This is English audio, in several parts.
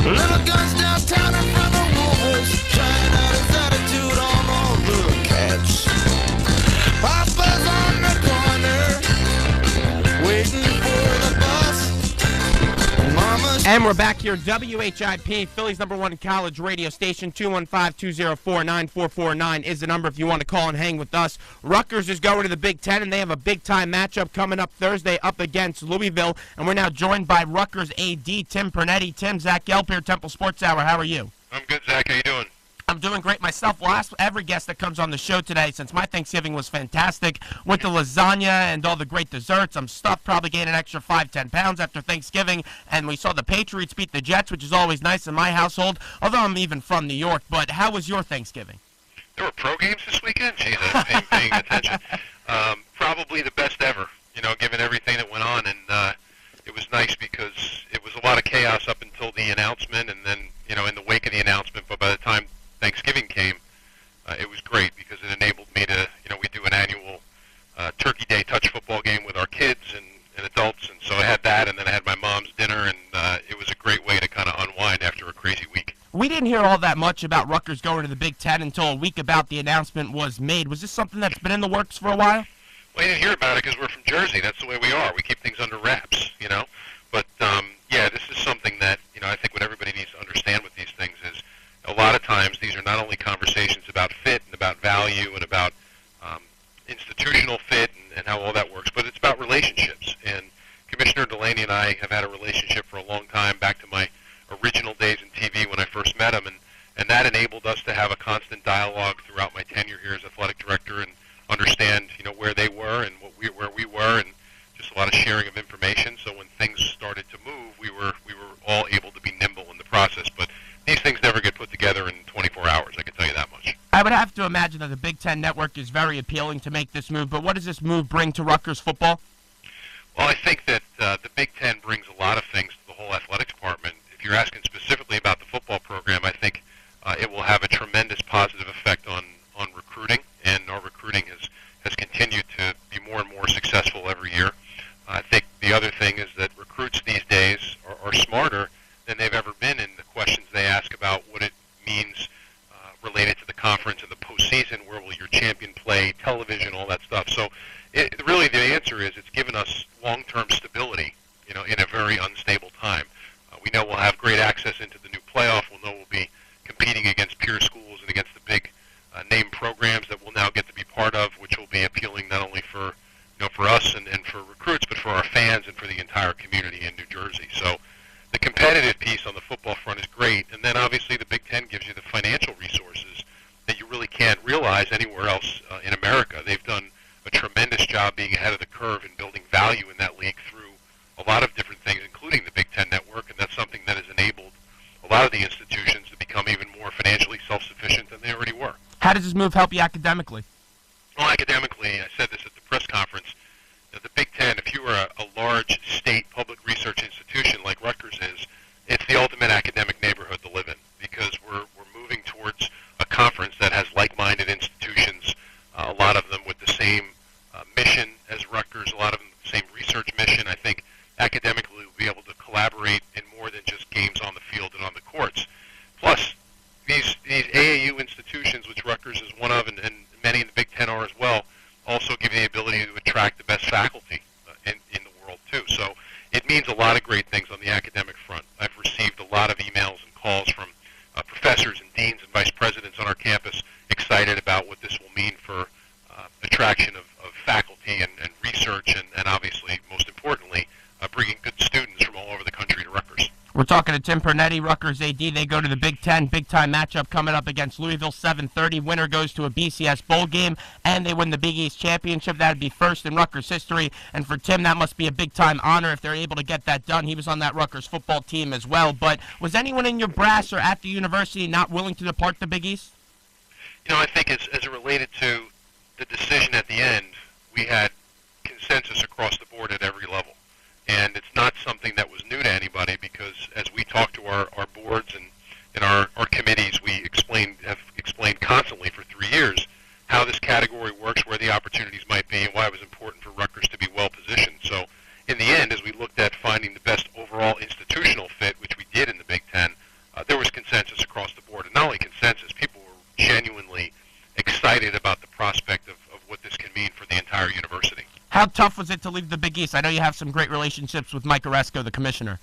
Little guns downtown in front of wolves, trying out his attitude on all the cats. Papa's on the corner, waiting for the bus. Mama's... And we're back here, WHIP, Philly's #1 college radio station. 215-204-9449 is the number if you want to call and hang with us. Rutgers is going to the Big Ten, and they have a big-time matchup coming up Thursday up against Louisville. And we're now joined by Rutgers AD Tim Pernetti. Tim, Zach Gelb here, Temple Sports Hour. How are you? I'm good, Zach. How you doing? I'm doing great myself. We'll ask every guest that comes on the show today, since my Thanksgiving was fantastic with the lasagna and all the great desserts. I'm stuffed, probably gained an extra 5-10 pounds after Thanksgiving, and we saw the Patriots beat the Jets, which is always nice in my household, although I'm even from New York. But how was your Thanksgiving? There were pro games this weekend? Jeez, I was paying attention. Probably the best ever, given everything that went on, and it was nice because it was a lot of chaos up until the announcement, and then, in the wake of the announcement, but by the time Thanksgiving came, it was great because it enabled me to, we do an annual Turkey Day touch football game with our kids and adults, and so I had that, and then I had my mom's dinner, and it was a great way to kind of unwind after a crazy week. We didn't hear all that much about Rutgers going to the Big Ten until a week about the announcement was made. Was this something that's been in the works for a while? Well, you didn't hear about it because we're from Jersey. That's the way we are. We keep things under wraps, But, yeah, this is something that, I think what everybody needs to understand with these things is a lot of times these are not only conversations about fit and about value and about institutional fit and how all that works, but it's about relationships. And Commissioner Delaney and I have had a relationship for a long time, back to my original days in TV when I first met him, and that enabled us to have a constant dialogue throughout my tenure here as athletic director and understand, where they were and where we were, and just a lot of sharing of information. So when things started to move, we were all able to be nimble in the process. But these things never get put together in 24 hours, I can tell you that much. I would have to imagine that the Big Ten Network is very appealing to make this move, but what does this move bring to Rutgers football? Well, I think that the Big Ten brings a lot of things to the whole athletics department. If you're asking specifically about the football program, I think it will have a tremendous positive effect on recruiting, and our recruiting has continued to be more and more successful every year. I think the other thing is that recruits these days are smarter than they've ever been in the questions they ask about what it means related to the conference and the postseason, where will your champion play, television, all that stuff. So really the answer is it's given us long-term stability, in a very unstable time. We know we'll have great access into the new playoff. We'll know we'll be competing against peer schools and against the big name programs that we'll now get to be part of, which will be appealing not only for for us and for recruits, but for our fans and for the entire community in New Jersey. So the competitive piece on the football front is great, and then obviously the Big Ten gives you the financial resources that you really can't realize anywhere else in America. They've done a tremendous job being ahead of the curve and building value in that league through a lot of different things, including the Big Ten Network, and that's something that has enabled a lot of the institutions to become even more financially self-sufficient than they already were. How does this move help you academically? Well, academically, I said this at the press conference, the Big Ten, if you are a large state public research institution like Rutgers is, it's the ultimate academic neighborhood to live in, because we're moving towards a conference that has like-minded institutions, a lot of them with the same mission as Rutgers, a lot of them with the same research mission. I think academically we'll be able to collaborate in more than just games on the field and on the courts. Plus, these AAU institutions, which Rutgers is one of, and many in the Big Ten are as well, also give you the ability to attract the best faculty in the world, too. So it means a lot of great things on the academic front. I've received a lot of emails and calls from professors and deans and vice presidents on our campus excited about what this will mean for attraction of faculty and research, and obviously, most importantly, bringing good students from all over the country to Rutgers. We're talking to Tim Pernetti, Rutgers AD. They go to the Big Ten, big-time matchup coming up against Louisville, 7:30. Winner goes to a BCS bowl game, and they win the Big East championship. That would be first in Rutgers history. And for Tim, that must be a big-time honor if they're able to get that done. He was on that Rutgers football team as well. But was anyone in your brass or at the university not willing to depart the Big East? I think as it related to the decision at the end, we had consensus across the board at every level. And it's not something that was new to anybody, because as we talk to our boards and our committees, we have explained constantly for 3 years how this category works, where the opportunities might be, and why it was important for Rutgers to be well positioned. So in the end, as we looked at finding the best overall institutional fit, which we did in the Big Ten, How tough was it to leave the Big East? I know you have some great relationships with Mike Oresco, the commissioner.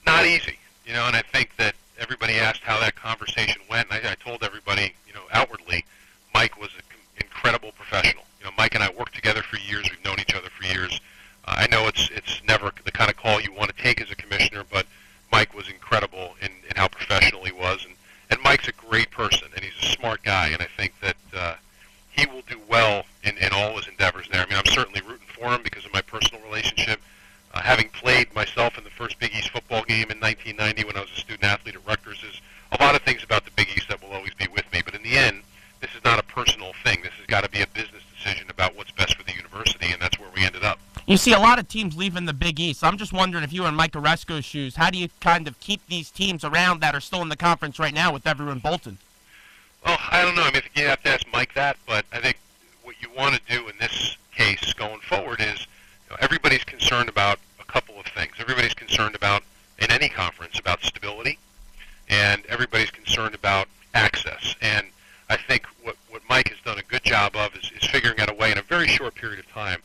Not easy, and I think that everybody asked how that conversation went, and I told everybody, outwardly, Mike was an incredible professional. Mike and I worked together for years. We've known each other for years. I know it's never the kind of call you want to take as a commissioner, but Mike was incredible in how professional he was, and Mike's a great person, and he's a smart guy, and I think that he will do well in all his endeavors there. I mean, I'm certainly rooting for him because of my personal relationship. Having played myself in the first Big East football game in 1990 when I was a student athlete at Rutgers, there's a lot of things about the Big East that will always be with me. But in the end, this is not a personal thing. This has got to be a business decision about what's best for the university, and that's where we ended up. You see a lot of teams leaving the Big East. I'm just wondering if you were in Mike Oresco's shoes, how do you kind of keep these teams around that are still in the conference right now with everyone bolted? Well, I don't know. I mean, you have to ask Mike that, but I think what you want to do in this case going forward is everybody's concerned about a couple of things. Everybody's concerned about, in any conference, about stability, and everybody's concerned about access. And I think what Mike has done a good job of is figuring out a way in a very short period of time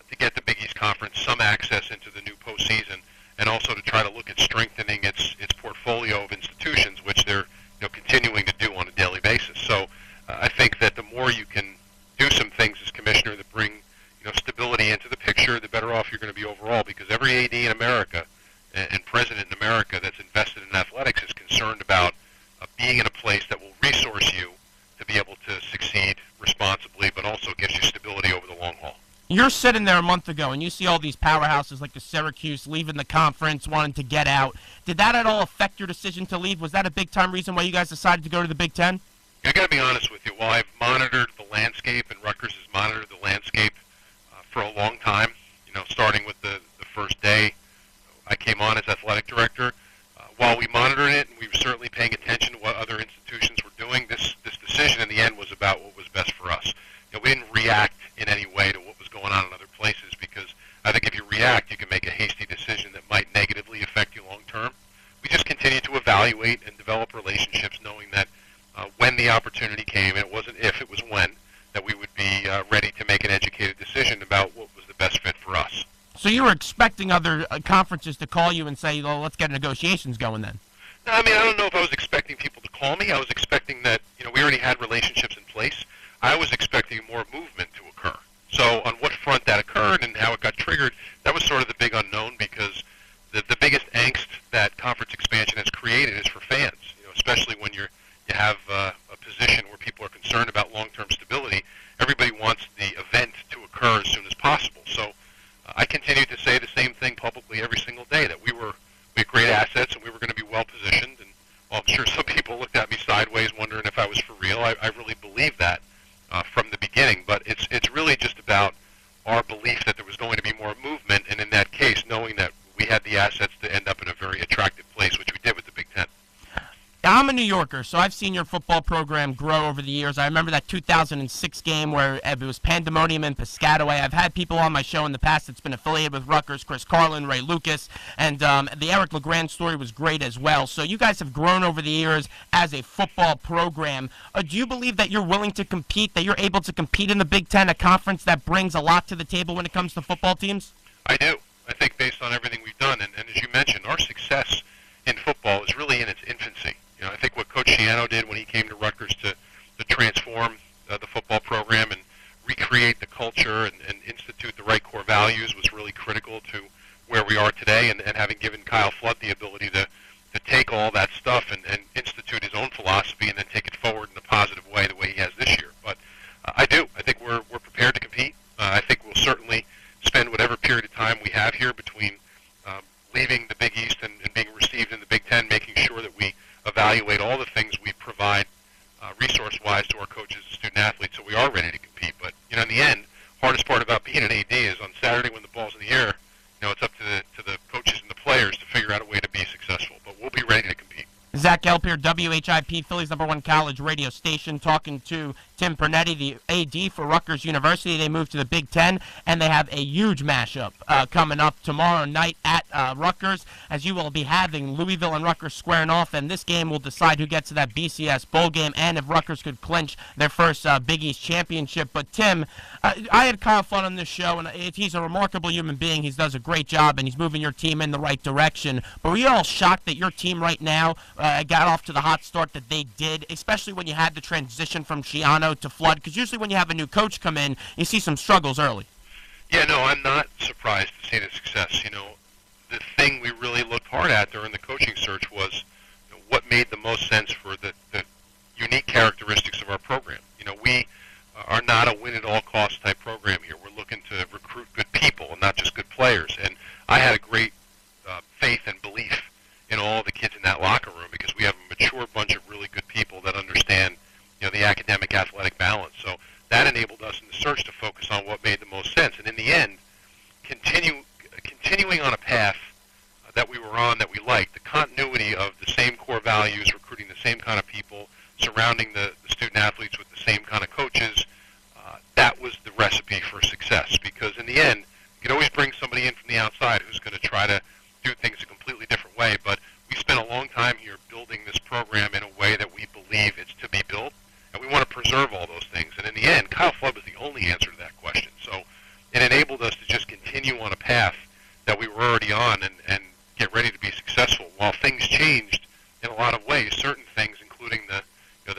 to get the Big East Conference some access into the new postseason, and also to try to look at strengthening its portfolio of institutions, which they're continuing to do on a daily basis. So I think that the more you can do some things as commissioner that bring stability into the picture, the better off you're going to be overall, because every AD in America and president in America that's invested in athletics is concerned about being in a place that will resource you to be able to succeed responsibly, but also gives you stability over the long haul. You're sitting there a month ago, and you see all these powerhouses like the Syracuse leaving the conference, wanting to get out. Did that at all affect your decision to leave? Was that a big-time reason why you guys decided to go to the Big Ten? I got to be honest with you. While I've monitored the landscape, and Rutgers has monitored the landscape for a long time, starting with the first day I came on as athletic director, while we monitored it, and we were certainly paying attention to what other institutions were doing, this decision in the end was about what was best for us. We didn't react in any way to what was going on in other places, because I think if you react, you can make a hasty decision that might negatively affect you long term. We just continue to evaluate and develop relationships, knowing that when the opportunity came, and it wasn't if, it was when, that we would be ready to make an educated decision about what was the best fit for us. So you were expecting other conferences to call you and say, well, let's get negotiations going then? No, I mean, I don't know if I was expecting people to call me. I was expecting that, we already had relationships in place. I was expecting more movement to occur. So on what front that occurred and how it got triggered, that was sort of the big unknown, because the biggest angst that conference expansion has created is for fans, especially when you have a position where people are concerned about long-term stability. Everybody wants the event to occur as soon as possible. So I continue to say the same thing publicly every single day, that we had great assets and we were going to be well-positioned. And while I'm sure some people looked at me sideways wondering if I was for real, I really believe that from the beginning. But it's really just about our belief that there was going to be more movement, and in that case, knowing that we had the assets to end up in a very attractive place, which we did with the Big Ten. I'm a New Yorker, so I've seen your football program grow over the years. I remember that 2006 game where it was pandemonium in Piscataway. I've had people on my show in the past that's been affiliated with Rutgers, Chris Carlin, Ray Lucas, and the Eric LeGrand story was great as well. So you guys have grown over the years as a football program. Do you believe that you're willing to compete, that you're able to compete in the Big Ten, a conference that brings a lot to the table when it comes to football teams? I do. I think based on everything we've done, and as you mentioned, our success in football is really in its infancy. I think what Coach Shiano did when he came to Rutgers to transform the football program and recreate the culture and institute the right core values was really critical to where we are today, and having given Kyle Flood the ability to take all that stuff and institute his own philosophy and then take it forward in a positive way the way he has this year. But I do. I think we're prepared to compete. I think we'll certainly spend whatever period of time we have here between leaving the Big East and being received in the Big Ten, making sure that we evaluate all the things we provide resource-wise to our coaches and student-athletes, so we are ready to compete. But, in the end, hardest part about being an AD is on Saturday when the ball's in the air, it's up to the coaches and the players to figure out a way to be successful. But we'll be ready to compete. Zach Gelb here, WHIP, Philly's #1 college radio station, talking to Tim Pernetti, the AD for Rutgers University. They moved to the Big Ten, and they have a huge mashup coming up tomorrow night at Rutgers, as you will be having Louisville and Rutgers squaring off, and this game will decide who gets to that BCS bowl game and if Rutgers could clinch their first Big East championship. But Tim, I had Kyle Flood on this show, and he's a remarkable human being. He does a great job, and he's moving your team in the right direction. But were you all shocked that your team right now got off to the hot start that they did, especially when you had the transition from Schiano to Flood? Because usually when you have a new coach come in, you see some struggles early. Yeah, no, I'm not surprised to see the success. The thing we really looked hard at during the coaching search was what made the most sense for the unique characteristics of our program. We are not a win-at-all-costs type program here. We're looking to recruit good people and not just good players. And I had a great faith and belief in all the kids in that locker room because we have a mature bunch of really good people that understand the academic athletic balance. So that enabled us in the search to focus on what made the most sense. And in the end, continuing on a path that we were on that we liked, the continuity of the same core values, recruiting the same kind of people, surrounding the student athletes with the same kind of coaches, that was the recipe for success. Because in the end, you can always bring somebody in from the outside who's going to try to do things a completely different way. But we spent a long time here building this program in a way that we believe it's to be built, and we want to preserve all those things. And in the end, Kyle Flood was the only answer to that question. So it enabled us to just continue on a path that we were already on and get ready to be successful. While things changed in a lot of ways, certain things, including the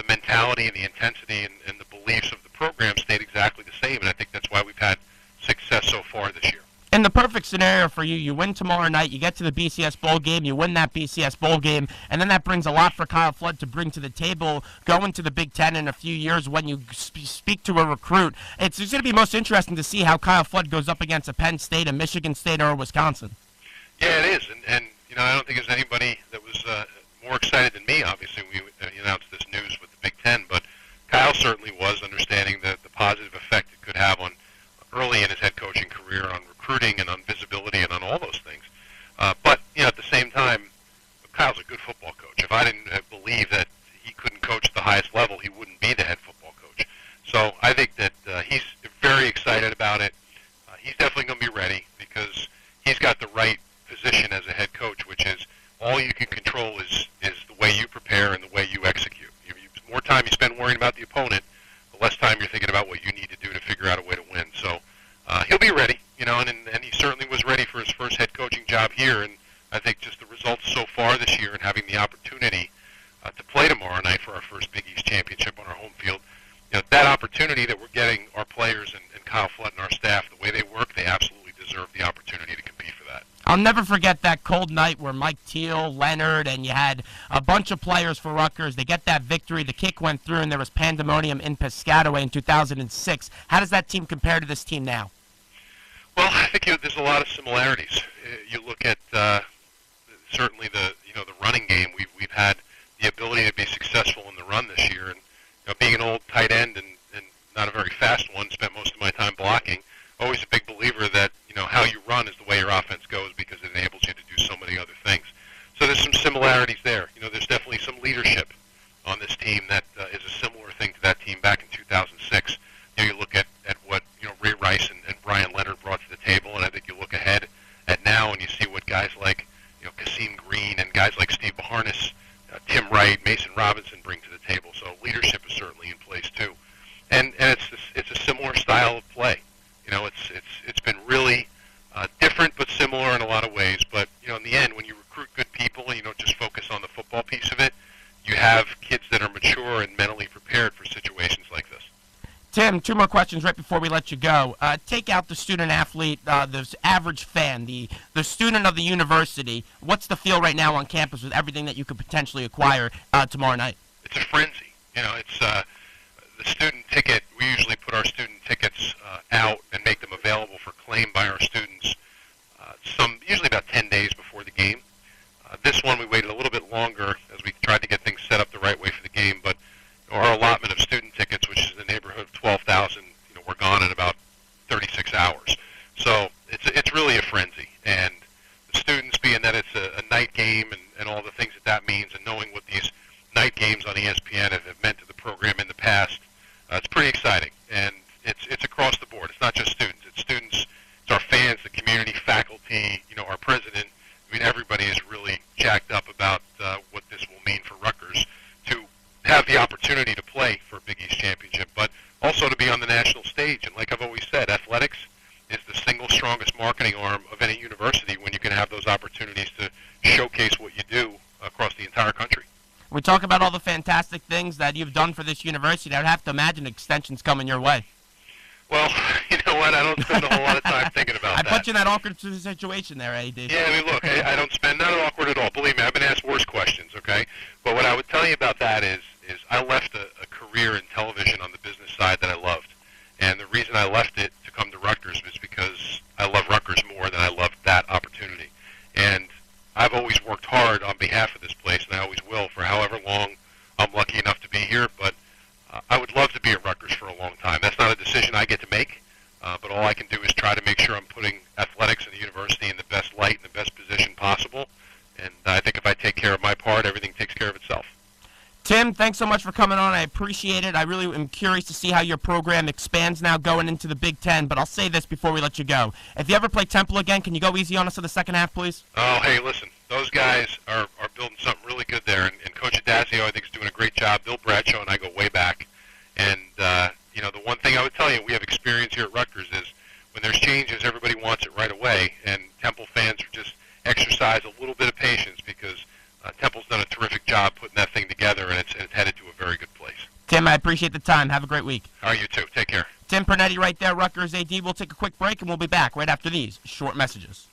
mentality and the intensity and the beliefs of the program, stayed exactly the same. And I think that's why we've had success so far this year. In the perfect scenario for you, you win tomorrow night, you get to the BCS bowl game, you win that BCS bowl game, and then that brings a lot for Kyle Flood to bring to the table going to the Big Ten in a few years when you speak to a recruit. It's going to be most interesting to see how Kyle Flood goes up against a Penn State, a Michigan State, or a Wisconsin. Yeah, it is, and I don't think there's anybody that was more excited than me. Obviously, we announced this news with the Big Ten, but Kyle certainly was, understanding the positive effect it could have on early in his head coaching career on recruiting and on visibility and on all those things. But at the same time, Kyle's a good football coach. If I didn't believe that he couldn't coach at the highest level, he wouldn't be the head football coach. So I think that he's very excited about it. He's definitely going to be ready because he's got the right position as a head coach, which is all you can control is the way you prepare and the way you execute. The more time you spend worrying about the opponent, the less time you're thinking about what you need to do to figure out a way to win. So he'll be ready, and he certainly was ready for his first head coaching job here. And I think just the results so far this year and having the opportunity to play tomorrow night for our first Big East championship on our home field, that opportunity that we're getting our players and Kyle Flood and our staff, the way they work, they absolutely deserve the opportunity to compete for that. I'll never forget that cold night where Mike Teal, Leonard, and you had a bunch of players for Rutgers. They get that victory. The kick went through, and there was pandemonium in Piscataway in 2006. How does that team compare to this team now? Well, I think there's a lot of similarities. You look at certainly the running game. We've had the ability to be successful in the run this year, and being an old tight end and not a very fast one, spent most of my time blocking. Always a big believer that how you run is the way your offense goes because it enables you to do so many other things. So there's some similarities there. There's definitely some leadership on this team that is a similar thing to that team back in 2006. You look at what Ray Rice and Brian Leonard brought to the table, and I think you look ahead at now and you see what guys like Kasim Green and guys like Steve Baharnis, Tim Wright, Mason Robinson bring to the table. So leadership is certainly in place too, and it's a similar style of play. It's been really different but similar in a lot of ways. But in the end, when you recruit good people and you don't just focus on the football piece of it, you have kids that are mature and mentally prepared for situations like this. Tim, two more questions right before we let you go. Take out the student athlete, the average fan, the student of the university. What's the feel right now on campus with everything that you could potentially acquire tomorrow night? It's a frenzy. It's the student ticket. We usually put our student tickets out and make them available for claim by our students usually about 10 days before the game. This one we waited a little bit longer as we tried to get things set up the right way for the game, but our allotment of student tickets, which is in the neighborhood of 12,000, we're gone in about 36 hours. So it's really a frenzy, and the students, being that it's a night game game and all the things that means, and knowing what these night games on ESPN have meant to the program in the past, it's pretty exciting. And it's across the board. It's not just students. It's students, it's our fans, the community, faculty, our president. I mean, everybody is really jacked up about what this will mean for Rutgers to have the opportunity to play for a Big East championship, but also to be on the national stage. And like I've always said, athletics is the single strongest marketing arm of any university when you can have those opportunities to showcase what you do across the entire country. We talk about all the fantastic things that you've done for this university. I would have to imagine extensions coming your way. Well, you know what? I don't spend a whole lot of time thinking about that. I put you in that awkward situation there, AD. Yeah, I mean, look, I don't spend, not awkward at all. Believe me, I've been asked worse questions, okay? But what I would tell you about that is I left a career in television on the business side that I loved. And the reason I left it to come to Rutgers was because I love Rutgers more than I loved that opportunity. And I've always worked hard on behalf of this place, and I always will for however long I'm lucky enough to be here. But I would love to be at Rutgers for a long time. That's not a decision I get to make, but all I can do is try to make sure I'm putting athletics and the university in the best light and the best position possible. And I think if I take care of my part, everything takes care of itself. Tim, thanks so much for coming on. I appreciate it. I really am curious to see how your program expands now going into the Big Ten, but I'll say this before we let you go. If you ever play Temple again, can you go easy on us in the second half, please? Oh, hey, listen, those guys are building something really good there, and Coach Adazio, I think, is doing a great job. Bill Bradshaw and I go way back. And, the one thing I would tell you, we have experience here at Rutgers is when there's changes, everybody wants it right away, and Temple fans are just exercise a little bit of patience because Temple's done a terrific job putting that thing together, and it's headed to a very good place. Tim, I appreciate the time. Have a great week. All right, you too. Take care. Tim Pernetti right there, Rutgers AD. We'll take a quick break, and we'll be back right after these short messages.